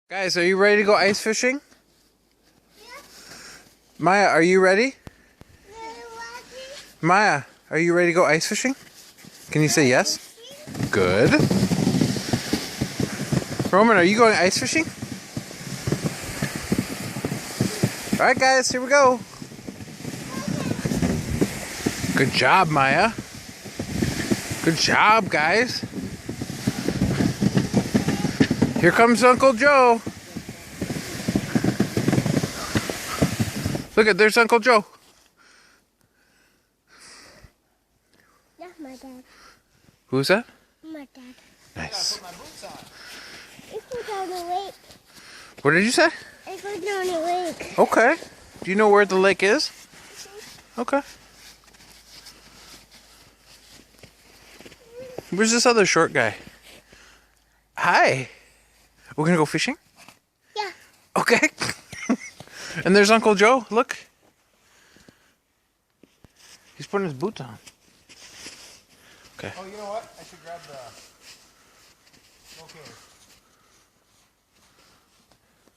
Guys, are you ready to go ice fishing? Maya, are you ready? Maya, are you ready to go ice fishing? Can you say yes? Good. Roman, are you going ice fishing? Alright guys, here we go. Good job, Maya. Good job, guys. Here comes Uncle Joe. Look at, there's Uncle Joe. That's my dad. Who's that? My dad. Nice. I go down the lake. What did you say? I go down the lake. Okay. Do you know where the lake is? Okay. Where's this other short guy? Hi. We're gonna go fishing? Yeah. Okay. And there's Uncle Joe. Look. He's putting his boots on. Okay. Oh, you know what? I should grab the... Okay.